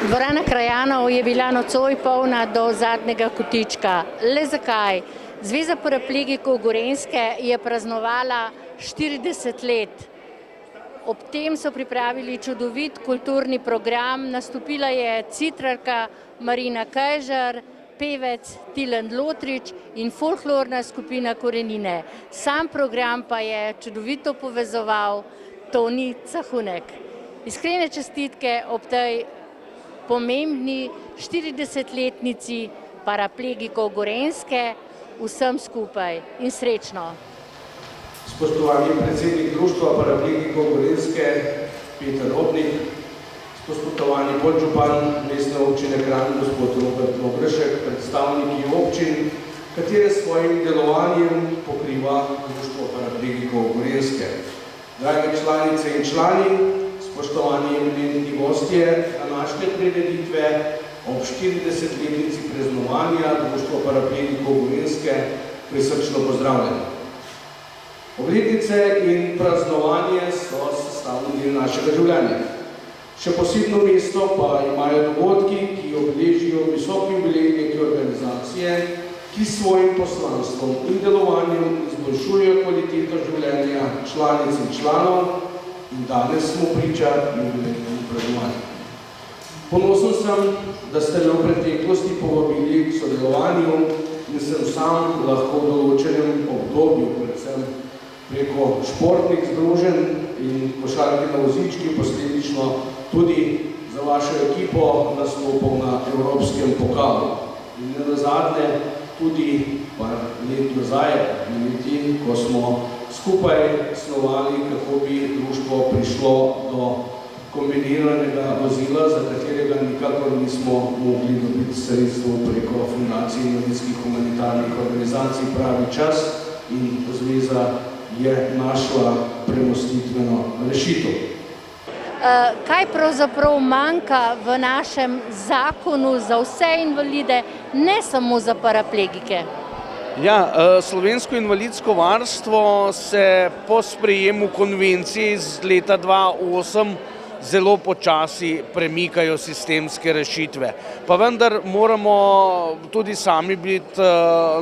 Dvorana krajanov je bila nocoj polna do zadnjega kotička. Le zakaj? Zveza paraplegikov Gorenjske je praznovala 40 let. Ob tem so pripravili čudovit kulturni program, nastopila je citrarka Marina Kajžar, pevec Tilen Lotrič in folklorna skupina Korenine. Sam program pa je čudovito povezoval Toni Cahunek. Iskrene čestitke ob tej pomembni 40-letnici paraplegikov Gorenjske, vsem skupaj in srečno. Spoštovani predsednik Društva paraplegikov Gorenjske, Peter Robnik, spoštovani podžupan mestne občine Kranj, gospod Robert Lobrešek, predstavniki občin, katere s svojim delovanjem pokriva Društvo paraplegikov Gorenjske. Drage članice in člani, spoštovani eminentni gostje današnje prireditve ob 40-letnici praznovanja Društva paraplegikov Gorenjske prisrčno pozdravljeni. Obletnice in praznovanje so sestavni del našega življenja. Še posebno mesto pa imajo dogodki, ki obeležijo visoki jubilej neke organizacije, ki s svojim poslanstvom in delovanjem izboljšujejo kvaliteto življenja članic in članov, in danes smo priča jubilejnemu praznovanju. Ponosen sem, da ste me v preteklosti povabili k sodelovanju in sem sam lahko v določenem obdobju, predvsem preko športnih združenj in košarke na vozički, posledično tudi za vašo ekipo nastopal na Evropskem pokalu. In nazadnje tudi par let nazaj, ko smo skupaj snovali, kako bi društvo prišlo do kombiniranega vozila, za katerega nikakor nismo mogli dobiti sredstvo preko Fundacije invalidskih humanitarnih organizacij pravi čas in zveza je našla premostitveno rešitev. Kaj pravzaprav manjka v našem zakonu za vse invalide, ne samo za paraplegike? Ja, slovensko invalidsko varstvo se po sprejemu konvencije iz leta 2008 zelo počasi premikajo sistemske rešitve. Pa vendar moramo tudi sami biti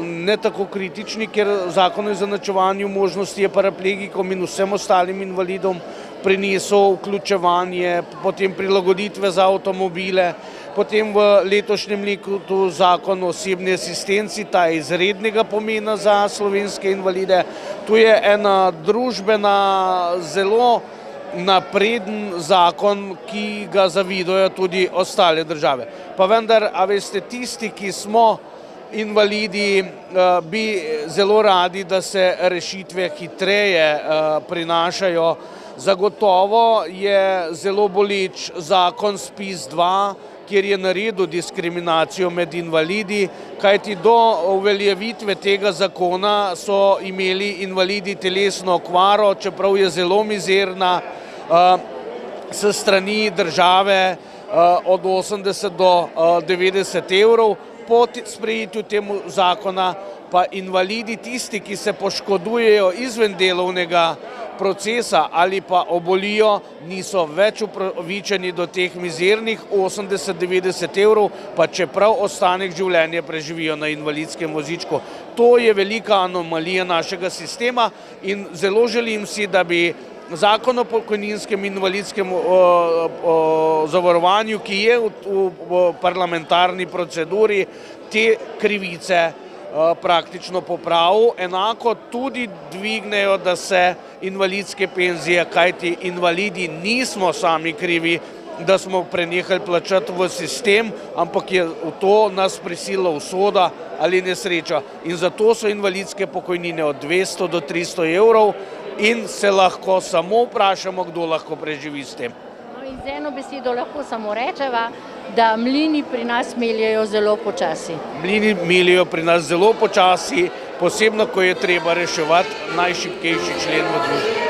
ne tako kritični, ker zakon o izenačevanju možnosti je paraplegikom in vsem ostalim invalidom prinesel vključevanje, potem prilagoditve za avtomobile, potem v letošnjem letu zakon o osebni asistenci, ta je izrednega pomena za slovenske invalide. Tu je ena družbena zelo napreden zakon, ki ga zavidajo tudi ostale države. Pa vendar, a veste, tisti, ki smo invalidi, bi zelo radi, da se rešitve hitreje prinašajo. Zagotovo je zelo boleč zakon SPIZ-2, kjer je naredil diskriminacijo med invalidi, kajti do uveljavitve tega zakona so imeli invalidi telesno okvaro, čeprav je zelo mizerna, s strani države od 80 do 90 evrov. Po sprejetju temu zakona pa invalidi, tisti, ki se poškodujejo izven delovnega procesa ali pa obolijo, niso več upravičeni do teh mizernih 80-90 evrov, pa čeprav ostanek življenja preživijo na invalidskem vozičku. To je velika anomalija našega sistema in zelo želim si, da bi zakon o pokojninskem in invalidskem zavarovanju, ki je v parlamentarni proceduri, te krivice praktično popravil, enako tudi dvignejo, da se invalidske penzije, kajti invalidi nismo sami krivi, da smo prenehali plačati v sistem, ampak je v to nas prisilila usoda ali nesreča. In zato so invalidske pokojnine od 200 do 300 evrov in se lahko samo vprašamo, kdo lahko preživi s tem. In z eno besedo lahko samo rečeva, da mlini pri nas meljejo zelo počasi. Mlini meljejo pri nas zelo počasi, posebno, ko je treba reševati najšibkejši člen v družbi.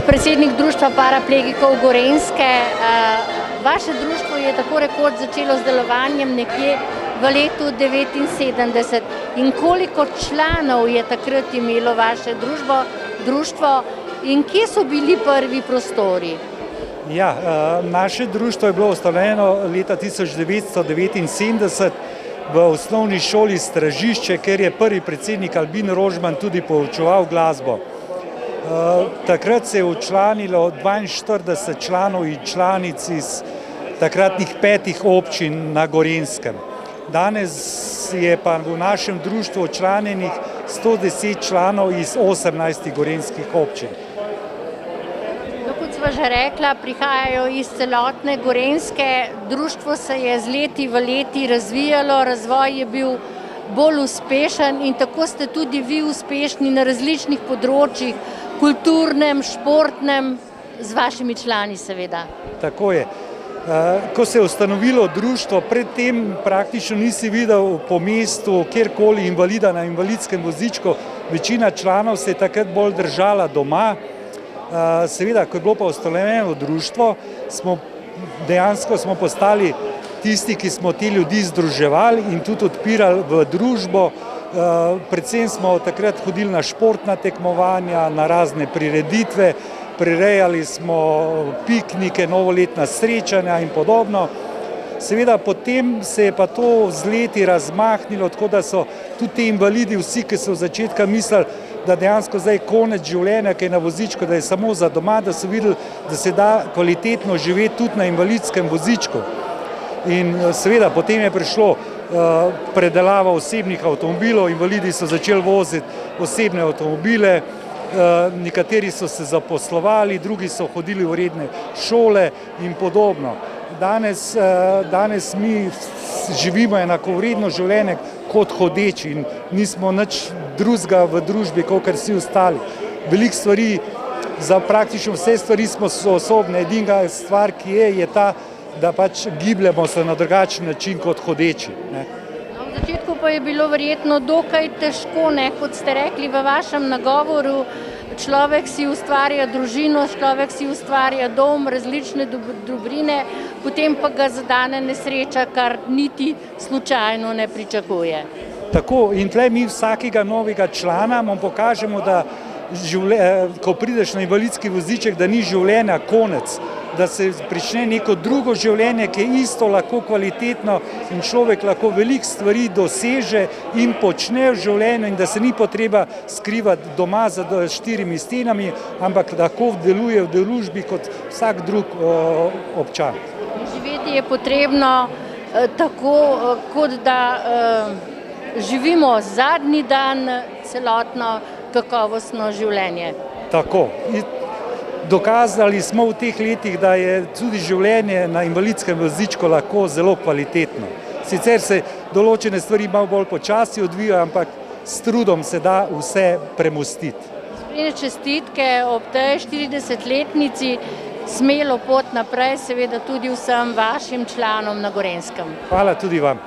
predsednik Društva paraplegikov Gorenjske. Vaše društvo je tako rekoč začelo z delovanjem nekje v letu 1979. In koliko članov je takrat imelo vaše društvo in kje so bili prvi prostori? Ja, naše društvo je bilo ustanovljeno leta 1979 v osnovni šoli Stražišče, kjer je prvi predsednik Albin Rožman tudi poučeval glasbo. Takrat se je včlanilo 42 članov in članic iz takratnih 5 občin na Gorenjskem. Danes je pa v našem društvu včlanjenih 110 članov iz 18 gorenjskih občin. Kot sva že rekla, prihajajo iz celotne Gorenjske. Društvo se je z leti v leti razvijalo, razvoj je bil bolj uspešen in tako ste tudi vi uspešni na različnih področjih, kulturnem, športnem, z vašimi člani seveda. Tako je. Ko se je ustanovilo društvo, predtem praktično nisi videl po mestu kjerkoli invalida na invalidskem vozičku, večina članov se je takrat bolj držala doma. Seveda, ko je bilo pa ustanovljeno društvo, dejansko smo postali tisti, ki smo te ljudi združevali in tudi odpirali v družbo. Predvsem smo takrat hodili na športna tekmovanja, na razne prireditve, prirejali smo piknike, novoletna srečanja in podobno. Seveda potem se je pa to z leti razmahnilo, tako da so tudi ti invalidi, vsi, ki so v začetka mislili, da dejansko zdaj konec življenja, ki je na vozičku, da je samo za doma, da so videli, da se da kvalitetno živeti tudi na invalidskem vozičku. In seveda potem je prišlo predelava osebnih avtomobilov, invalidi so začeli voziti osebne avtomobile, nekateri so se zaposlovali, drugi so hodili v redne šole in podobno. Danes mi živimo enakovredno življenje kot hodeči in nismo nič drugega v družbi, kakor vsi ostali. Veliko stvari, za praktično vse stvari smo sposobni, edina stvar, ki je ta, da pač gibljemo se na drugačen način kot hodeči. V začetku pa je bilo verjetno dokaj težko, kot ste rekli v vašem nagovoru, človek si ustvarja družino, človek si ustvarja dom, različne dobrine, potem pa ga zadane nesreča, kar niti slučajno ne pričakuje. Tako, in tle mi vsakega novega člana mu pokažemo, da ko prideš na invalidski voziček, da ni življenja konec, da se prične neko drugo življenje, ki je isto lahko kvalitetno in človek lahko veliko stvari doseže in počne v življenju in da se ni potreba skrivati doma za 4 stenami, ampak lahko deluje v družbi kot vsak drug občan. Živeti je potrebno tako, kot da živimo zadnji dan celotno kakovostno življenje. Tako. Dokazali smo v teh letih, da je tudi življenje na invalidskem vozičku lahko zelo kvalitetno. Sicer se določene stvari malo bolj počasi odvijajo, ampak s trudom se da vse premostiti. Iskrene čestitke ob tej 40-letnici, smelo pot naprej, seveda tudi vsem vašim članom na Gorenjskem. Hvala tudi vam.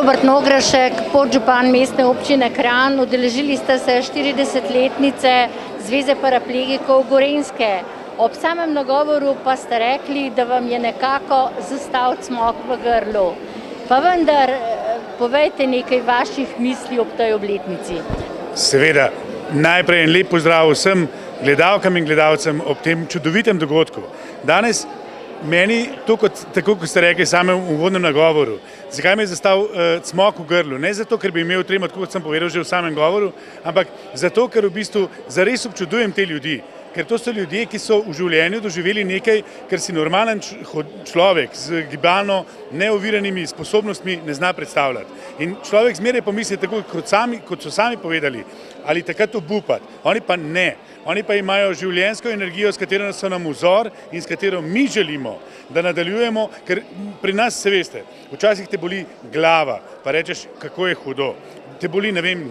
Robert Nograšek, podžupan mestne občine Kranj, udeležili ste se 40-letnice Zveze paraplegikov Gorenjske. Ob samem nagovoru pa ste rekli, da vam je nekako zastal cmok v grlu. Pa vendar, povejte nekaj vaših misli ob tej obletnici. Seveda, najprej en lep pozdrav vsem gledalkam in gledalcem ob tem čudovitem dogodku. Danes meni, tako kot ste rekli v samem uvodnem nagovoru, zakaj mi je zastal cmok v grlu? Ne zato, ker bi imel tremo, tako kot sem povedal že v samem govoru, ampak zato, ker v bistvu zares občudujem te ljudi. Ker to so ljudje, ki so v življenju doživeli nekaj, kar si normalen človek z gibalno neoviranimi sposobnostmi ne zna predstavljati. In človek zmeraj pomisli tako, kot so sami povedali, ali takrat obupati. Oni pa ne. Oni pa imajo življenjsko energijo, s katero so nam vzor in s katero mi želimo, da nadaljujemo, ker pri nas, se veste, včasih te boli glava, pa rečeš, kako je hudo. Te boli, ne vem,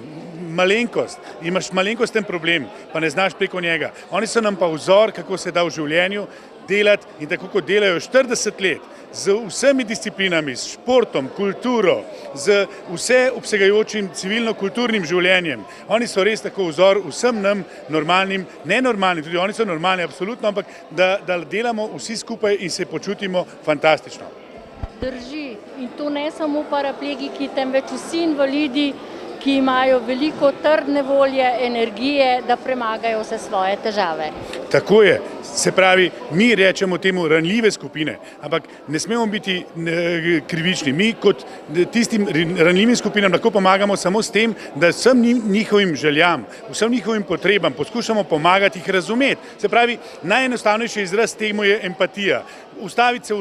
malenkost, imaš malenkosten problem, pa ne znaš preko njega. Oni so nam pa vzor, kako se da v življenju delati in tako kot delajo 40 let, z vsemi disciplinami, s športom, kulturo, z vse obsegajočim civilno-kulturnim življenjem. Oni so res tako vzor vsem nam normalnim, nenormalnim, tudi oni so normalni, absolutno, ampak da delamo vsi skupaj in se počutimo fantastično. Drži, in to ne samo paraplegiki, temveč vsi invalidi, ki imajo veliko trdne volje, energije, da premagajo vse svoje težave. Tako je, se pravi, mi rečemo temu ranljive skupine, ampak ne smemo biti krivični. Mi kot tistim ranljivim skupinam lahko pomagamo samo s tem, da vsem njihovim željam, vsem njihovim potrebam poskušamo pomagati, jih razumeti. Se pravi, najenostavnejši izraz temu je empatija. Postaviti se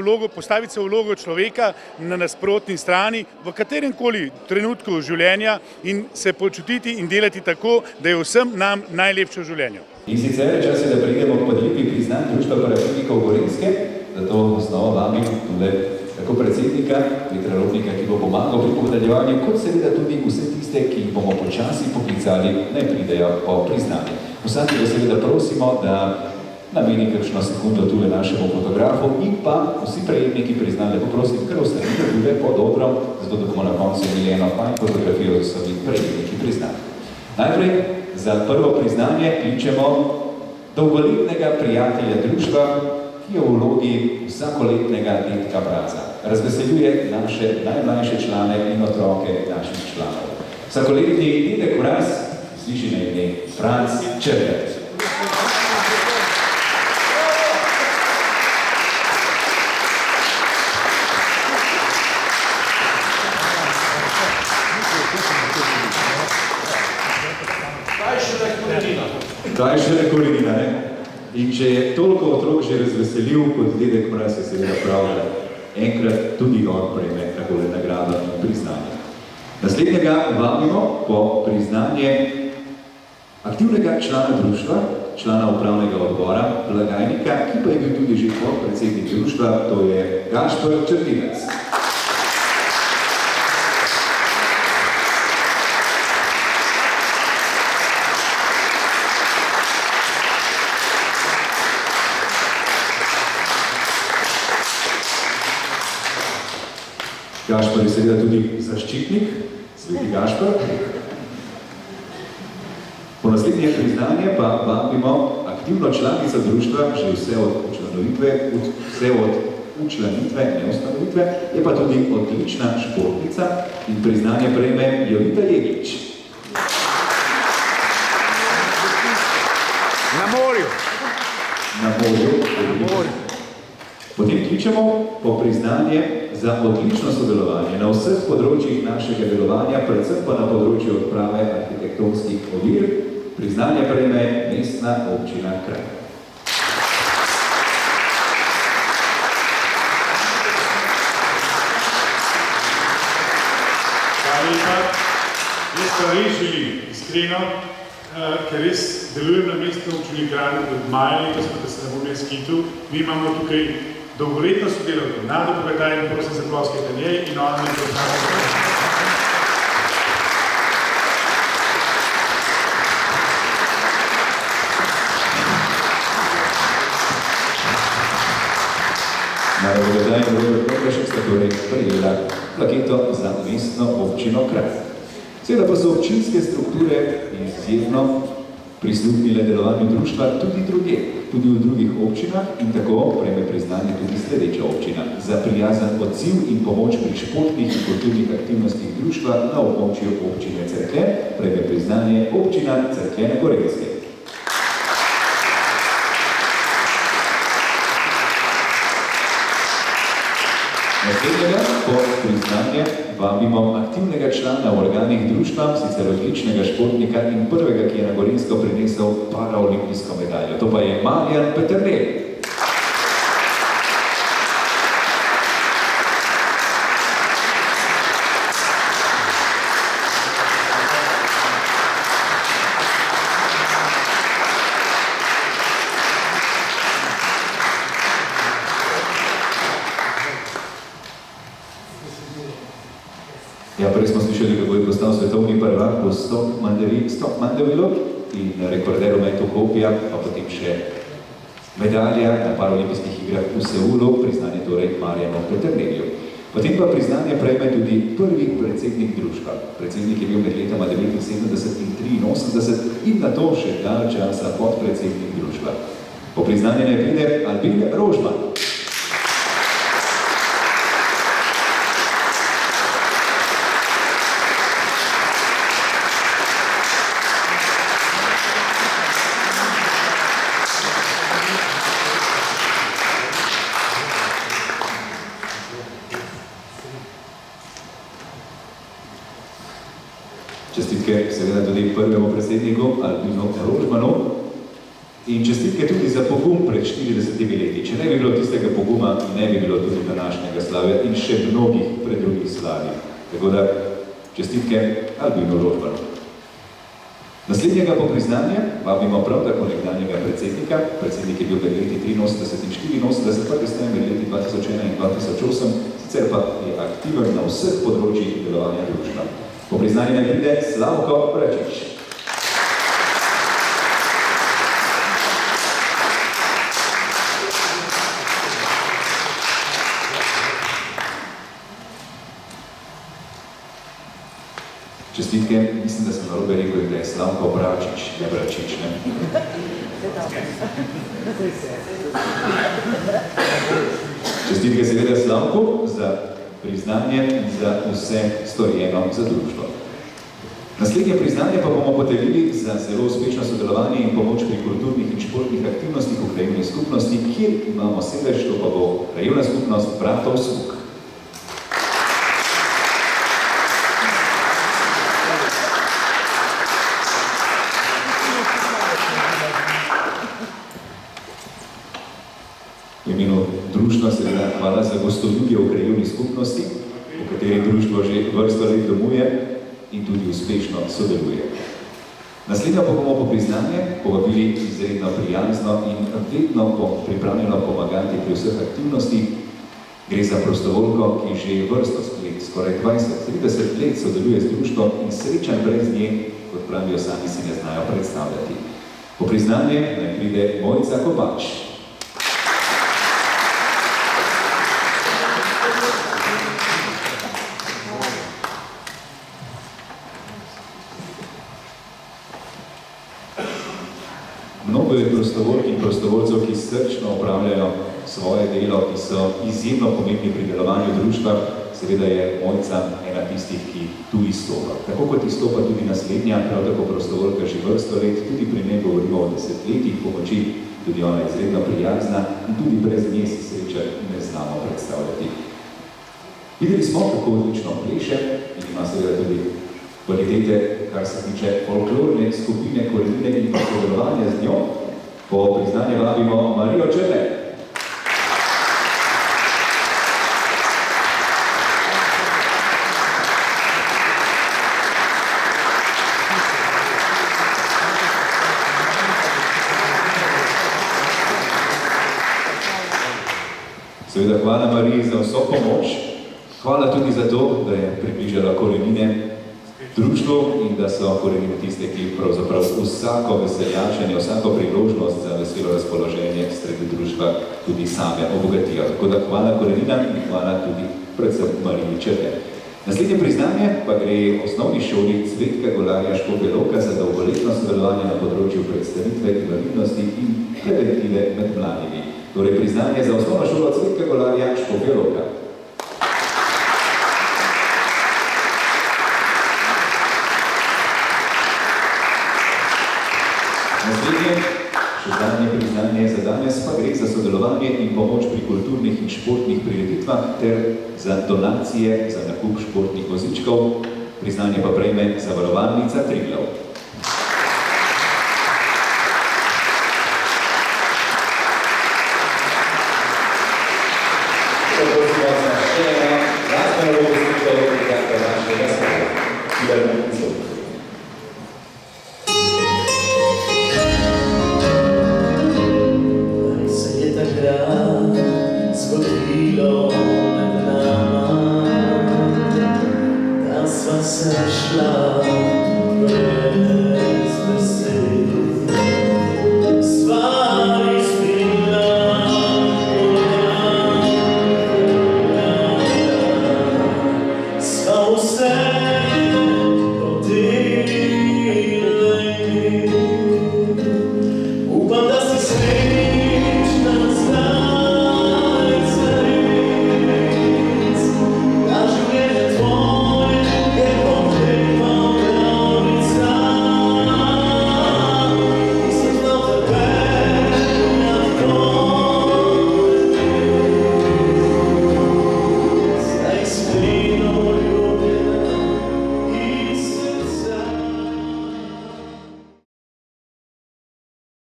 v vlogo človeka na nasprotni strani v kateremkoli trenutku življenja in se počutiti in delati tako, da je vsem nam najlepše v življenju. In sicer čas je, da pridemo k podelitvi priznanj Društva paraplegikov Gorenjske, zato znova vabim tule tako predsednika Petra Robnika, ki bo pomagal pri podeljevanju, kot seveda tudi vse tiste, ki jih bomo počasi poklicali, naj pridejo po priznanje. Vsakega seveda prosimo, da nameni kakšno sekundo tule našemu fotografu in pa vsi prejemniki priznanja, poprosim, kar ostanite tule pod odrom, zato da bomo na koncu imeli eno fajn fotografijo z vsemi prejemniki priznanja. Najprej za prvo priznanje kličemo dolgoletnega prijatelja društva, ki je v vlogi vsakoletnega dedka Braca. Razveseljuje naše najmlajše člane in otroke naših članov. Vsakoletni dedek Braz sliši na ime Franc Črnec. Kaj še ne korenina, ne? In če je toliko otrok že razveselil, kot dedek Mraz, je seveda prav, da enkrat tudi on prejme takole nagrado in priznanje. Naslednjega vabimo po priznanje aktivnega člana društva, člana upravnega odbora, blagajnika, ki pa je bil tudi že podpredsednik društva, to je Gašper Črtinec. Gašper je seveda tudi zaščitnik, sveti Gašper. Po naslednje priznanje pa vabimo aktivno članico društva, že vse od učlanitve, ne ustanovitve, je pa tudi odlična športnica in priznanje prejme Jovita Jeglič. Na morju. Na morju. Potem kličemo po priznanje za odlično sodelovanje na vseh področjih našega delovanja, predvsem pa na področju odprave arhitektonskih ovir. Priznanje prejme mestna občina Kranj. Hvala lepa. Jaz pa res želim, iskreno, ker res delujem na mestni občini Kranj od maja letos, pa da se ne bom jaz skitil. Mi imamo tukaj dolgoletno sodelavko, Nado Bogataj, in prosim za ploskajte njej in ona mi priznanje. Nado Bogataj in Robert Ormož sta torej prejela plaketo za mestno občino Kranj. Seveda pa so občinske strukture izjemno prisluhnile delovanju društva tudi druge, tudi v drugih občinah in tako prejme priznanje tudi sledeča občina za prijazen odziv in pomoč pri športnih in kulturnih aktivnostih društva na območju občine Cerklje, prejme priznanje občina Cerklje na Gorenjske. Naslednjega po priznanje vabimo aktivnega člana v organih društva, sicer odličnega športnika in prvega, ki je na Gorenjsko prinesel paraolimpijsko medaljo. To pa je Marjan Peternel. Ja, prej smo slišali, kako je postal svetovni prvak v Stock Mandevilu in rekorder v metu kopja, pa potem še medalja na paraolimpijskih igrah v Seulu, priznanje torej Marjanu Peternelju. Potem pa priznanje prejme tudi prvi predsednik društva. Predsednik je bil med letoma 79 in 83 in na to še dalj časa podpredsednik društva. Po priznanje naj pride Albin Rožman. Čestitke seveda tudi prvemu predsedniku Albinu Rožmanu in čestitke tudi za pogum pred 40 leti. Če ne bi bilo tistega poguma, ne bi bilo tudi današnjega slavja in še mnogih pred drugih slavi. Tako da čestitke Albinu Rožmanu. Naslednjega po priznanje vabimo prav tako nekdanjega predsednika. Predsednik je bil med leti 83 in 84, pa kasneje med leti 2001 in 2008, sicer pa je aktiven na vseh področjih delovanja društva. Po priznanju naj pride Slavko Bračič. Čestitke, mislim, da sem narobe rekel, da je Slavko Bračič, ne Bračič, ne? Čestitke seveda Slavku za priznanje za vse storjeno za društvo. Naslednje priznanje pa bomo podelili za zelo uspešno sodelovanje in pomoč pri kulturnih in športnih aktivnostih v krajevni skupnosti, kjer imamo sedež, to pa bo krajevna skupnost Bratov Svuk. V imenu društva seveda hvala za gostoljubje v krajevni skupnosti, v kateri društvo že vrsto let domuje in tudi uspešno sodeluje. Naslednjo pa bomo po priznanje povabili izredno prijazno in vedno pripravljeno pomagati pri vseh aktivnostih. Gre za prostovoljko, ki že vrsto let, skoraj 20-30 let sodeluje z društvom in srečan brez nje, kot pravijo, sami si ne znajo predstavljati. Po priznanje naj pride Mojca Kopač. Mnogo je prostovoljk in prostovoljcev, ki srčno opravljajo svoje delo, ki so izjemno pomembni pri delovanju društva. Seveda je Mojca ena tistih, ki tu izstopa. Tako kot izstopa tudi naslednja, prav tako prostovoljka že vrsto let, tudi pri njej govorimo o desetletjih pomoči, tudi ona je izredno prijazna in tudi brez nje si sreča ne znamo predstavljati. Videli smo, kako odlično pleše in ima seveda tudi kvalitete, kar se tiče folklorne skupine Korenine in sodelovanja z njo. Po priznanje vabimo Marijo Čele. Seveda hvala Mariji za vso pomoč. Hvala tudi za to, da je približala Korenine društvu in da so Korenine tiste, ki pravzaprav vsako veseljačenje, vsako priložnost za veselo razpoloženje sredi društva tudi same obogatijo. Tako da hvala Koreninam in hvala tudi predvsem Mariji Črne. Naslednje priznanje pa gre osnovni šoli Cvetka Golarja Škofja Loka za dolgoletno sodelovanje na področju predstavitve invalidnosti in preventive med mladimi. Torej priznanje za osnovno šolo Cvetka Golarja Škofja Loka. Naslednje, še zadnje priznanje za danes, pa gre za sodelovanje in pomoč pri kulturnih in športnih prireditvah ter za donacije za nakup športnih vozičkov. Priznanje pa prejme Zavarovalnica Triglav.